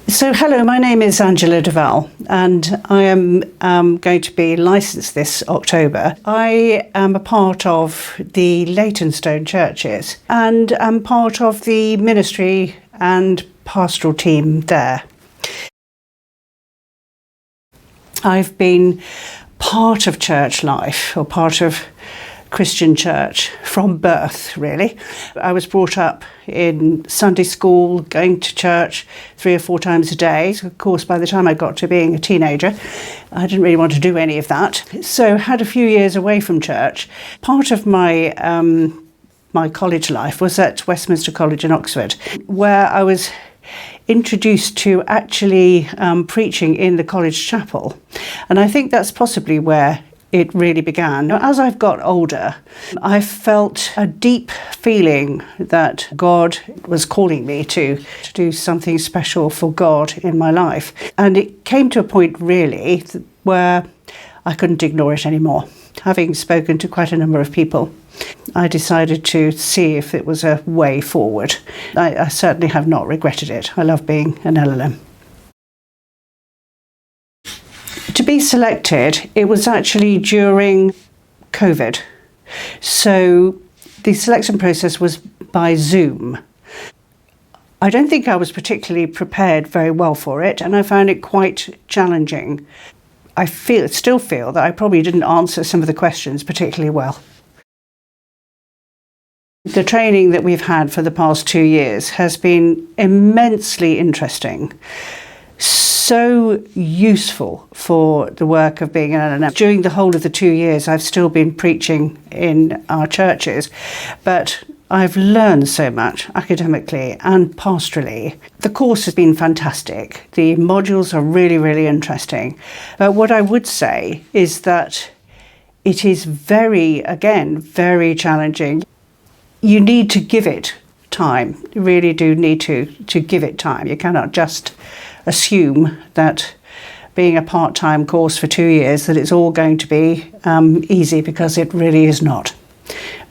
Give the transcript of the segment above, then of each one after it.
So hello, my name is Angela Deavall and I am going to be licensed this October. I am a part of the Leytonstone churches and am part of the ministry and pastoral team there. I've been part of church life, or part of Christian church from birth, really. I was brought up in Sunday school, going to church 3 or 4 times a day. Of course, by the time I got to being a teenager, I didn't really want to do any of that. So had a few years away from church. Part of my my college life was at Westminster College in Oxford, where I was introduced to actually preaching in the college chapel. And I think that's possibly where it really began. As I've got older, I felt a deep feeling that God was calling me to do something special for God in my life. And it came to a point really where I couldn't ignore it anymore. Having spoken to quite a number of people, I decided to see if it was a way forward. I certainly have not regretted it. I love being an LLM. To be selected, it was actually during COVID. So the selection process was by Zoom. I don't think I was particularly prepared very well for it, and I found it quite challenging. I still feel that I probably didn't answer some of the questions particularly well. The training that we've had for the past 2 years has been immensely interesting. So useful for the work of being an LLM. During the whole of the 2 years, I've still been preaching in our churches, but I've learned so much academically and pastorally. The course has been fantastic. The modules are really, really interesting. But what I would say is that it is very challenging. You need to give it time. You really do need to give it time. You cannot just assume that being a part-time course for 2 years that it's all going to be easy, because it really is not.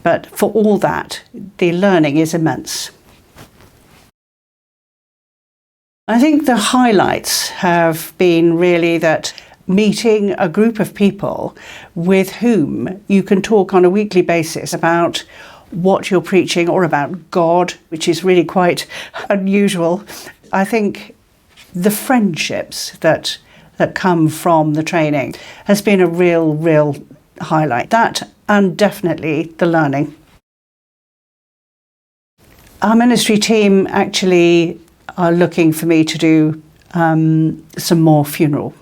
But for all that, the learning is immense. I think the highlights have been really that meeting a group of people with whom you can talk on a weekly basis about what you're preaching, or about God, which is really quite unusual. I think the friendships that come from the training has been a real highlight. That, and definitely the learning. Our ministry team actually are looking for me to do some more funeral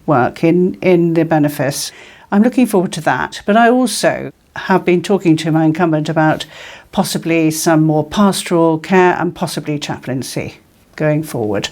work in the benefice. I'm looking forward to that, but I also have been talking to my incumbent about possibly some more pastoral care and possibly chaplaincy going forward.